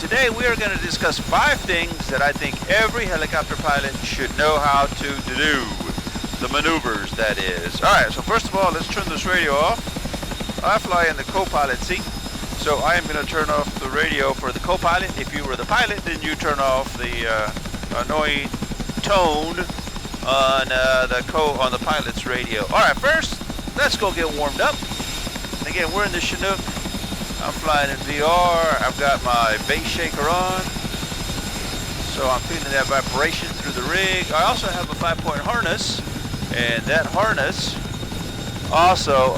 today we are going to discuss 5 things that I think every helicopter pilot should know how to do. The maneuvers, that is. Alright, so first of all, let's turn this radio off. I fly in the co-pilot seat, so I am going to turn off the radio for the co-pilot. If you were the pilot, then you turn off the annoying tone on the pilot's radio. Alright, first, let's go get warmed up. Again, we're in the Chinook. I'm flying in VR. I've got my base shaker on, so I'm feeling that vibration through the rig. I also have a 5-point harness, and that harness also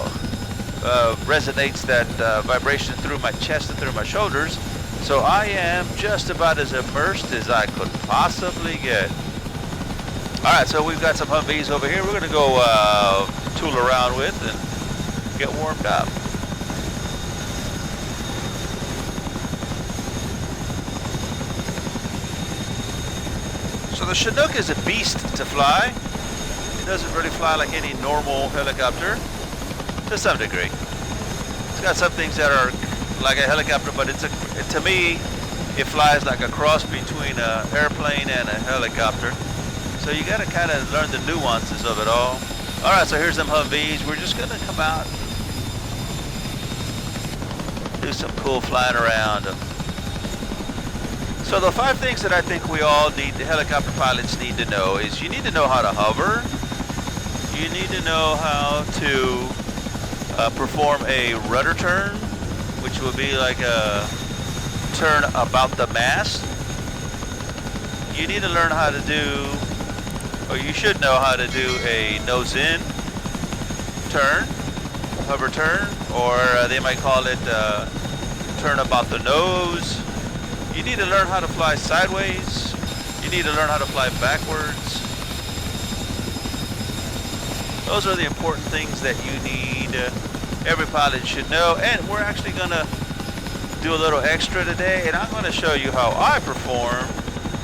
resonates that vibration through my chest and through my shoulders. So I am just about as immersed as I could possibly get. Alright, so we've got some Humvees over here we're going to go tool around with and get warmed up. So the Chinook is a beast to fly. It doesn't really fly like any normal helicopter, to some degree. It's got some things that are like a helicopter, but to me, it flies like a cross between an airplane and a helicopter. So you got to kind of learn the nuances of it all. All right, so here's them Humvees. We're just going to come out, do some cool flying around them. So the 5 things that I think we all need, the helicopter pilots need to know, is you need to know how to hover. You need to know how to perform a rudder turn, which would be like a turn about the mast. You need to learn how to do, or you should know how to do a nose-in turn, hover turn, or they might call it turn about the nose. You need to learn how to fly sideways. You need to learn how to fly backwards. Those are the important things that you need, every pilot should know. And we're actually going to do a little extra today, and I'm going to show you how I perform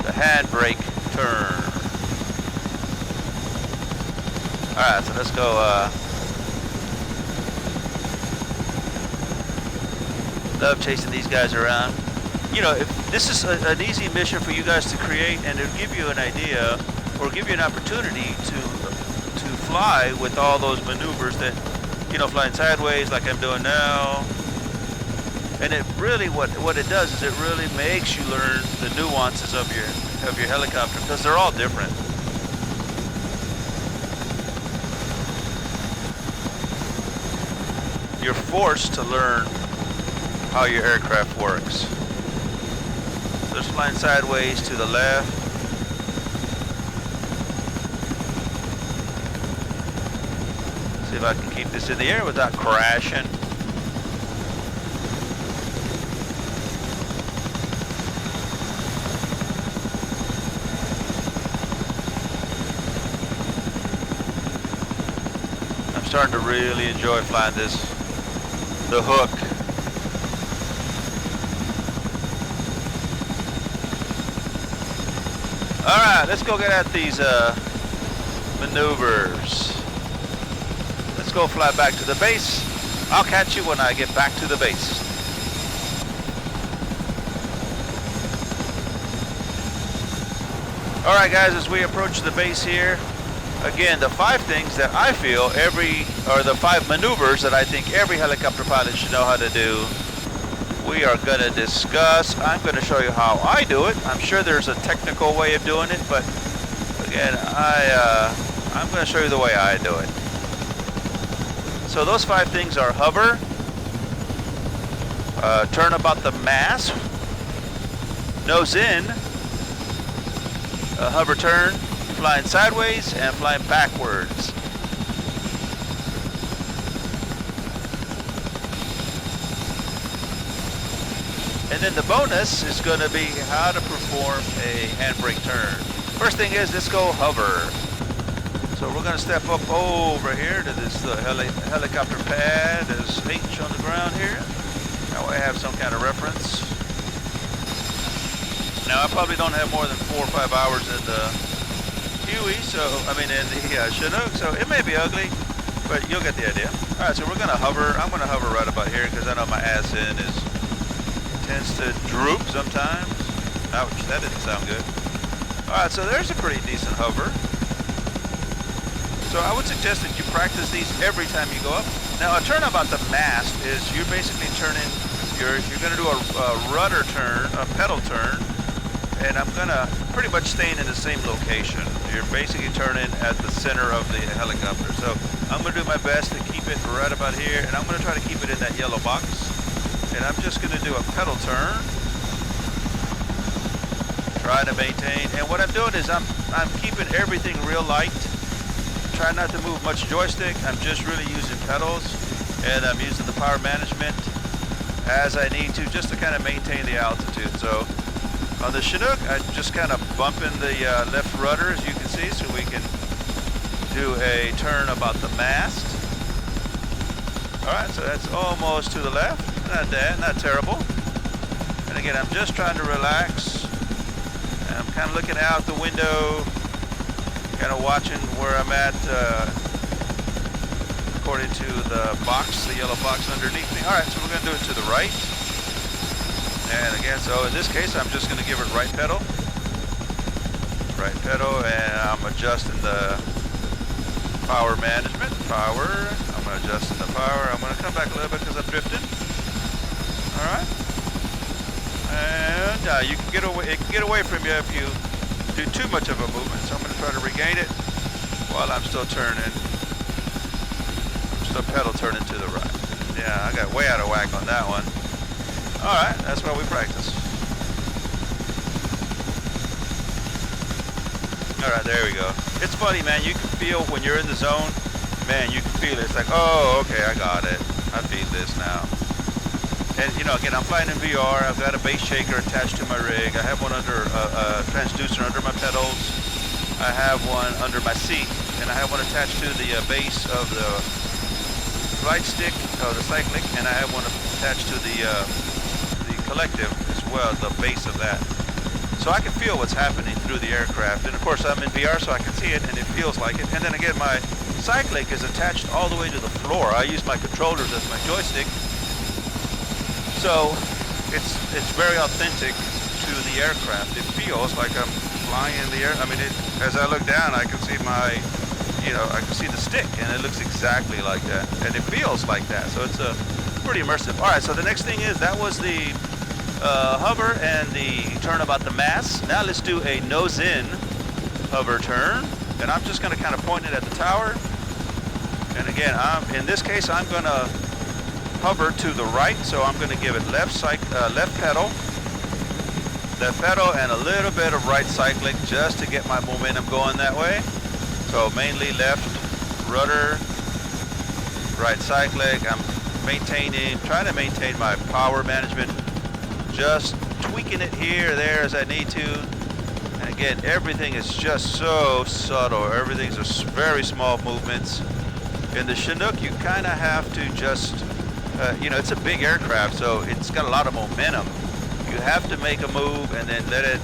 the handbrake turn. Alright, so let's go. Love chasing these guys around. You know, if this is an easy mission for you guys to create, and it'll give you an idea or give you an opportunity to fly with all those maneuvers that, you know, flying sideways like I'm doing now. And it really, what it does is it really makes you learn the nuances of your helicopter, because they're all different. You're forced to learn how your aircraft works. Just flying sideways to the left. See if I can keep this in the air without crashing. I'm starting to really enjoy flying the Hook. Alright, let's go get at these maneuvers. Let's go fly back to the base. I'll catch you when I get back to the base. Alright guys, as we approach the base here, again, the 5 things that I feel the 5 maneuvers that I think every helicopter pilot should know how to do, we are going to discuss. I'm going to show you how I do it. I'm sure there's a technical way of doing it, but again, I'm going to show you the way I do it. So those 5 things are hover, turn about the mast, nose in, hover turn, flying sideways, and flying backwards. And then the bonus is going to be how to perform a handbrake turn. First thing is, let's go hover. So we're going to step up over here to this helicopter pad. There's H on the ground here. That way I have some kind of reference. Now I probably don't have more than 4 or 5 hours in the Huey, in the Chinook, so it may be ugly, but you'll get the idea. All right, so we're going to hover. I'm going to hover right about here because I know my ass end is tends to droop sometimes. Ouch, that didn't sound good. Alright, so there's a pretty decent hover. So I would suggest that you practice these every time you go up. Now a turn about the mast is you're basically turning, you're going to do a rudder turn, a pedal turn, and I'm going to pretty much staying in the same location. You're basically turning at the center of the helicopter. So I'm going to do my best to keep it right about here, and I'm going to try to keep it in that yellow box. And I'm just going to do a pedal turn, trying to maintain. And what I'm doing is I'm keeping everything real light. Try not to move much joystick. I'm just really using pedals, and I'm using the power management as I need to, just to kind of maintain the altitude. So on the Chinook, I'm just kind of bumping the left rudder, as you can see, so we can do a turn about the mast. All right, so that's almost to the left. Not bad, not terrible. And again, I'm just trying to relax. And I'm kind of looking out the window, kind of watching where I'm at according to the box, the yellow box underneath me. All right, so we're going to do it to the right. And again, so in this case, I'm just going to give it right pedal, and I'm adjusting the power management. Power, I'm adjusting the power. I'm going to come back a little bit because I'm drifting. All right. And you can get away. It can get away from you if you do too much of a movement. So I'm going to try to regain it while I'm still turning. I'm still pedal turning to the right. Yeah, I got way out of whack on that one. All right, that's why we practice. All right, there we go. It's funny, man. You can feel when you're in the zone. Man, you can feel it. It's like, oh, okay, I got it. I feel this now. And you know, again, I'm flying in VR. I've got a base shaker attached to my rig. I have one under a transducer under my pedals. I have one under my seat, and I have one attached to the base of the flight stick, the cyclic, and I have one attached to the collective as well, the base of that. So I can feel what's happening through the aircraft. And of course, I'm in VR, so I can see it, and it feels like it. And then again, my cyclic is attached all the way to the floor. I use my controllers as my joystick. So it's very authentic to the aircraft. It feels like I'm flying in the air. I mean, as I look down, I can see my, I can see the stick, and it looks exactly like that, and it feels like that. So it's pretty immersive. All right. So the next thing is that was the hover and the turn about the mast. Now let's do a nose in hover turn, and I'm just going to kind of point it at the tower. And again, in this case, I'm going to hover to the right, so I'm going to give it left pedal, and a little bit of right cyclic just to get my momentum going that way. So mainly left rudder, right cyclic. I'm trying to maintain my power management, just tweaking it here or there as I need to. And again, everything is just so subtle. Everything's just very small movements. In the Chinook, you kind of have to just it's a big aircraft, so it's got a lot of momentum. You have to make a move and then let it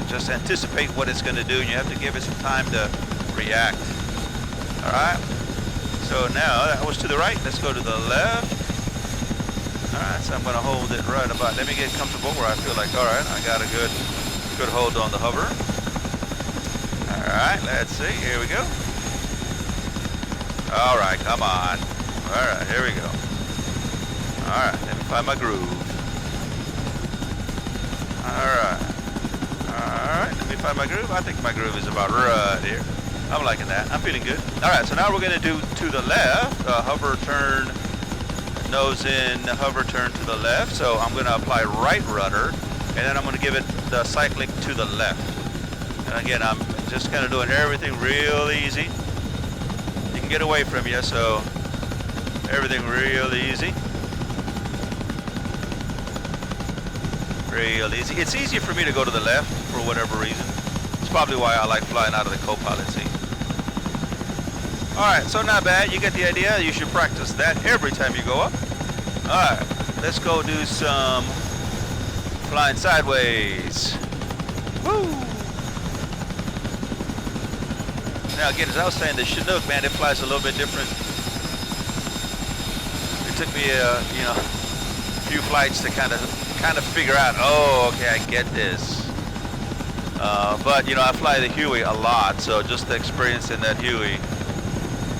just anticipate what it's going to do, and you have to give it some time to react. All right. So now that was to the right. Let's go to the left. All right. So I'm going to hold it right about. Let me get comfortable where I feel like, all right, I got a good hold on the hover. All right. Let's see. Here we go. All right. Come on. All right. Here we go. Alright, let me find my groove. Alright, let me find my groove. I think my groove is about right here. I'm liking that. I'm feeling good. Alright, so now we're going to do to the left, hover turn, nose in, hover turn to the left. So I'm going to apply right rudder, and then I'm going to give it the cyclic to the left. And again, I'm just kind of doing everything real easy. You can get away from you, so everything real easy. Real easy. It's easier for me to go to the left for whatever reason. It's probably why I like flying out of the co-pilot seat. Alright, so not bad. You get the idea. You should practice that every time you go up. Alright, let's go do some flying sideways. Woo! Now again, as I was saying, the Chinook, man, it flies a little bit different. It took me, a few flights to kind of kind of figure out, oh, okay, I get this. But you know, I fly the Huey a lot, so just the experience in that Huey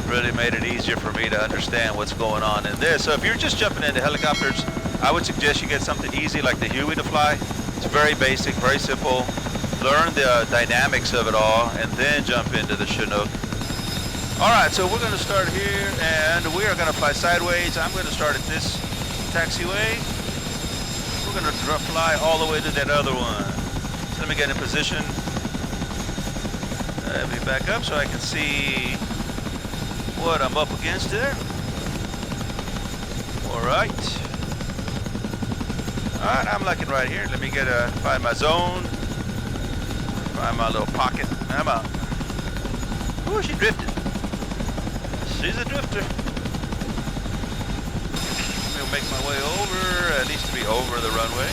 really made it easier for me to understand what's going on in this. So if you're just jumping into helicopters, I would suggest you get something easy like the Huey to fly. It's very basic, very simple. Learn the dynamics of it all, and then jump into the Chinook. All right, so we're going to start here, and we are going to fly sideways. I'm going to start at this taxiway. We're going to fly all the way to that other one. So let me get in position. Let me back up so I can see what I'm up against there. All right. All right, I'm looking right here. Let me find my zone. Find my little pocket. I'm out. Oh, she drifted. She's a drifter. Let me make my way over, at least to be over the runway.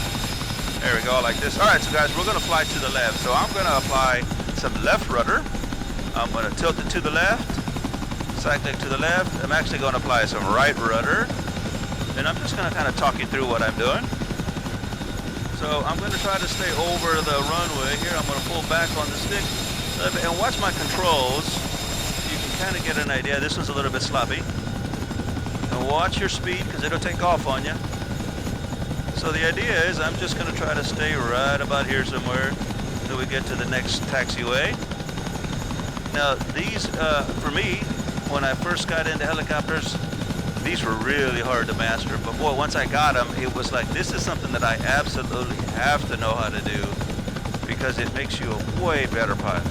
There we go, like this. All right, so guys, we're gonna fly to the left. So I'm gonna apply some left rudder. I'm gonna tilt it to the left, cyclic to the left. I'm actually gonna apply some right rudder. And I'm just gonna kind of talk you through what I'm doing. So I'm going to try to stay over the runway here. I'm going to pull back on the stick and watch my controls. You can kind of get an idea. This one's a little bit sloppy. And watch your speed because it'll take off on you. So the idea is I'm just going to try to stay right about here somewhere until we get to the next taxiway. Now these, for me, when I first got into helicopters, these were really hard to master, but boy, once I got them, it was like, this is something that I absolutely have to know how to do because it makes you a way better pilot.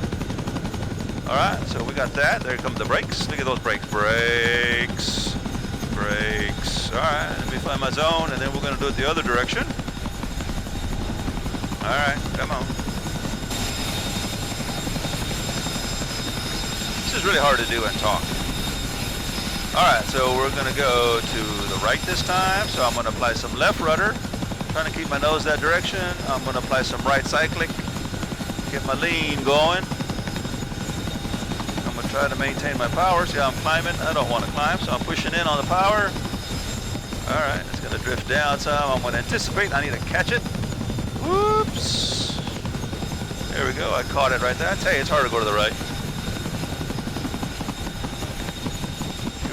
All right, so we got that. There come the brakes. Look at those brakes. Brakes. Brakes. All right, let me find my zone, and then we're going to do it the other direction. All right, come on. This is really hard to do and talk. Alright, so we're going to go to the right this time. So I'm going to apply some left rudder. Trying to keep my nose that direction. I'm going to apply some right cyclic. Get my lean going. I'm going to try to maintain my power. See how I'm climbing? I don't want to climb, so I'm pushing in on the power. Alright, it's going to drift down some. I'm going to anticipate. I need to catch it. Whoops. There we go. I caught it right there. I tell you, it's hard to go to the right.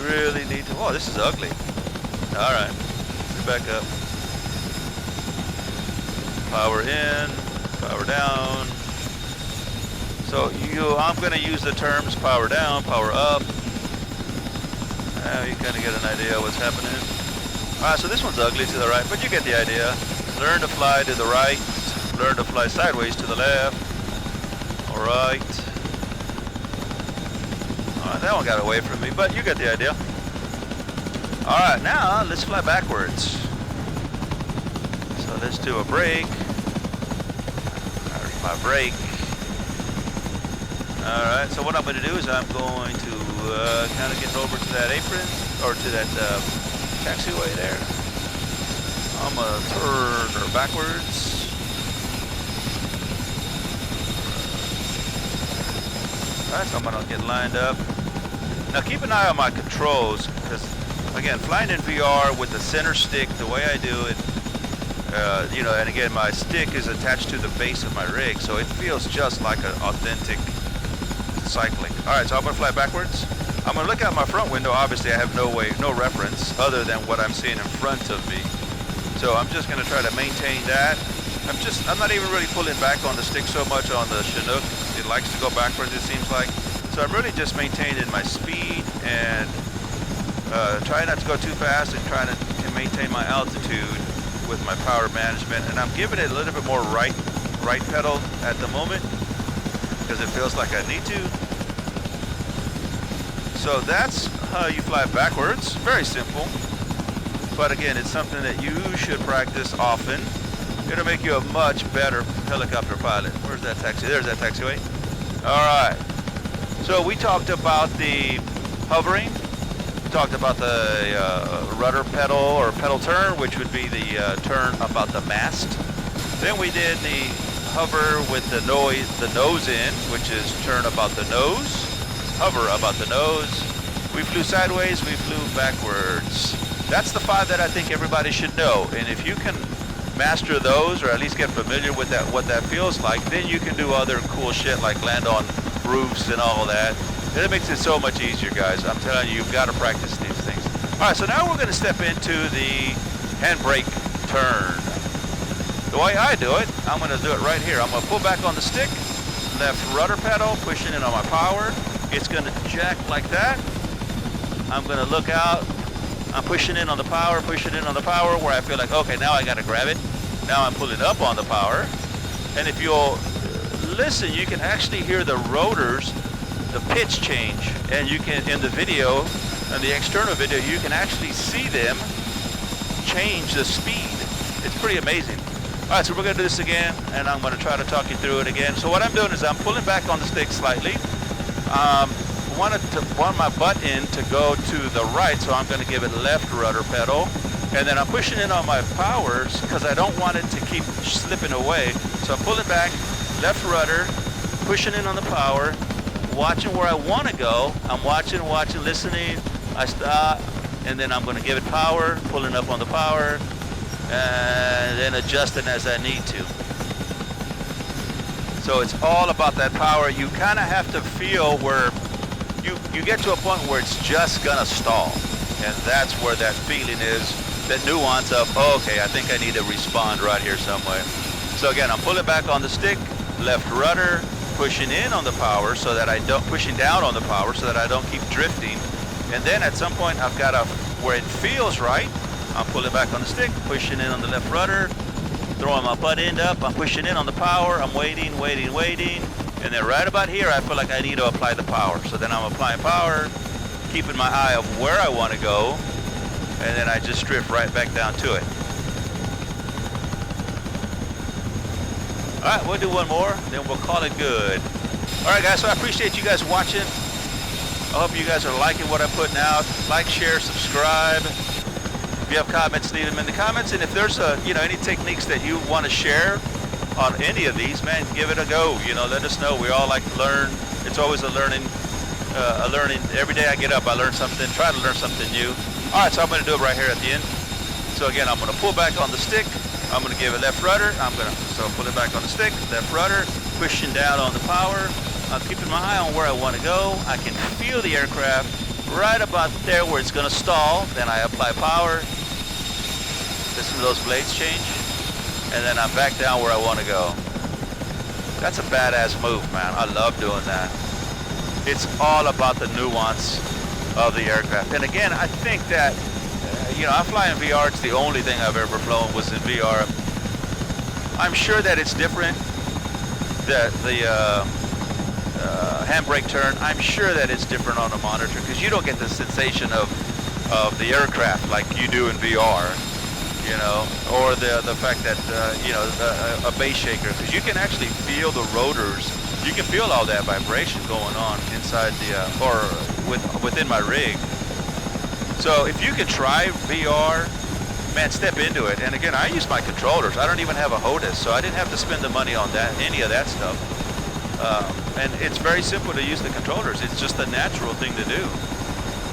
Really need to. Oh, this is ugly. All right, back up. Power in, power down. So I'm going to use the terms power down, power up. Now you kind of get an idea of what's happening. All right, so this one's ugly to the right, but you get the idea. Learn to fly to the right. Learn to fly sideways to the left. All right. That one got away from me, but you get the idea. All right, now let's fly backwards. So let's do a brake. There's my brake. All right, so what I'm going to do is I'm going to kind of get over to that apron, or to that taxiway there. I'm going to turn her backwards. All right, so I'm going to get lined up. Now keep an eye on my controls, because again, flying in VR with the center stick, the way I do it, you know, and again, my stick is attached to the base of my rig, so it feels just like an authentic cycling. All right, so I'm going to fly backwards. I'm going to look out my front window. Obviously, I have no reference other than what I'm seeing in front of me. So I'm just going to try to maintain that. I'm not even really pulling back on the stick so much on the Chinook. It likes to go backwards, it seems like. So I'm really just maintaining my speed and trying not to go too fast and trying to maintain my altitude with my power management. And I'm giving it a little bit more right pedal at the moment because it feels like I need to. So that's how you fly backwards. Very simple. But again, it's something that you should practice often. It'll make you a much better helicopter pilot. Where's that taxi? There's that taxiway. All right. So we talked about the hovering. We talked about the rudder pedal or pedal turn, which would be the turn about the mast. Then we did the hover with the nose in, which is turn about the nose. Hover about the nose. We flew sideways, we flew backwards. That's the 5 that I think everybody should know. And if you can master those, or at least get familiar with that, what that feels like, then you can do other cool shit like land on roofs and all that. And it makes it so much easier, guys. I'm telling you, you've got to practice these things. All right, so now we're going to step into the handbrake turn. The way I do it, I'm going to do it right here. I'm going to pull back on the stick, left rudder pedal, pushing in on my power. It's going to jack like that. I'm going to look out. I'm pushing in on the power, where I feel like, okay, now I got to grab it. Now I'm pulling up on the power. And if you'll listen, you can actually hear the rotors, the pitch change. And you can, in the video, in the external video, you can actually see them change the speed. It's pretty amazing. All right, so we're going to do this again, and I'm going to try to talk you through it again. So what I'm doing is I'm pulling back on the stick slightly. Want my butt end to go to the right, so I'm going to give it left rudder pedal. And then I'm pushing in on my powers because I don't want it to keep slipping away. So I'm pulling back, left rudder, pushing in on the power, watching where I want to go. I'm watching, listening. I stop, and then I'm going to give it power, pulling up on the power, and then adjusting as I need to. So it's all about that power. You kind of have to feel where you get to a point where it's just gonna stall, and that's where that feeling is, that nuance of, oh, okay, I think I need to respond right here some way. So again, I'm pulling back on the stick, left rudder, pushing in on the power so that I don't, pushing down on the power so that I don't keep drifting. And then at some point I've got to, where it feels right, I'm pulling back on the stick, pushing in on the left rudder, throwing my butt end up, I'm pushing in on the power, I'm waiting, and then right about here I feel like I need to apply the power. So then I'm applying power, keeping my eye of where I want to go, and then I just drift right back down to it. All right, we'll do one more, then we'll call it good. All right, guys, so I appreciate you guys watching. I hope you guys are liking what I'm putting out. Like, share, subscribe. If you have comments, leave them in the comments. And if there's any techniques that you want to share on any of these, man, give it a go. Let us know. We all like to learn. It's always a learning. Every day I get up, I learn something. Try to learn something new. All right, so I'm going to do it right here at the end. So again, I'm going to pull back on the stick. I'm going to give it left rudder. So pull it back on the stick, left rudder, pushing down on the power. I'm keeping my eye on where I want to go. I can feel the aircraft right about there where it's going to stall. Then I apply power. Listen to those blades change. And then I'm back down where I want to go. That's a badass move, man. I love doing that. It's all about the nuance of the aircraft. And again, I think that, I fly in VR. It's the only thing I've ever flown was in VR. I'm sure that it's different. The handbrake turn, I'm sure that it's different on a monitor because you don't get the sensation of the aircraft like you do in VR. Or the fact that, a base shaker, because you can actually feel the rotors. You can feel all that vibration going on inside within my rig. So if you can try VR, man, step into it. And again, I use my controllers. I don't even have a HOTAS, so I didn't have to spend the money on any of that stuff. And it's very simple to use the controllers. It's just a natural thing to do.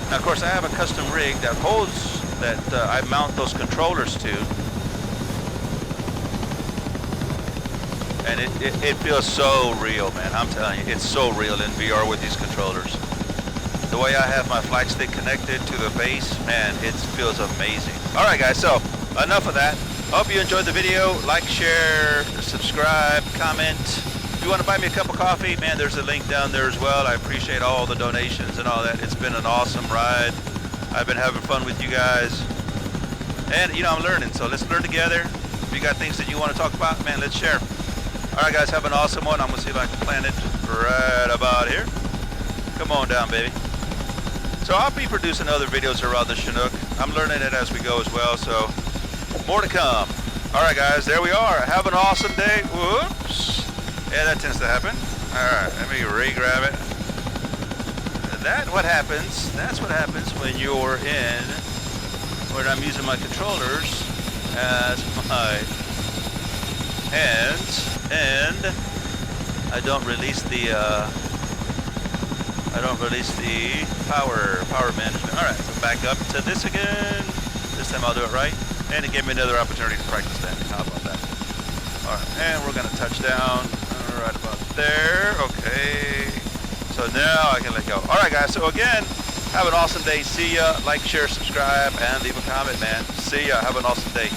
Now, of course, I have a custom rig that holds that I mount those controllers to, and it feels so real, man. I'm telling you, it's so real in VR with these controllers. The way I have my flight stick connected to the base, man, it feels amazing. All right, guys, so enough of that. I hope you enjoyed the video. Like, share, subscribe, comment. If you want to buy me a cup of coffee, man, there's a link down there as well. I appreciate all the donations and all that. It's been an awesome ride. I've been having fun with you guys. And, I'm learning, so let's learn together. If you got things that you want to talk about, man, let's share. All right, guys, have an awesome one. I'm going to see if I can plant it right about here. Come on down, baby. So I'll be producing other videos around the Chinook. I'm learning it as we go as well, so more to come. All right, guys, there we are. Have an awesome day. Whoops. Yeah, that tends to happen. All right, let me re-grab it. That's what happens when you're when I'm using my controllers as my hands, and I don't release the power management. All right, so back up to this again. This time I'll do it right. And it gave me another opportunity to practice landing. How about that? All right, and we're gonna touch down right about there. Okay. So now I can let go. All right, guys. So again, have an awesome day. See ya. Like, share, subscribe, and leave a comment, man. See ya. Have an awesome day.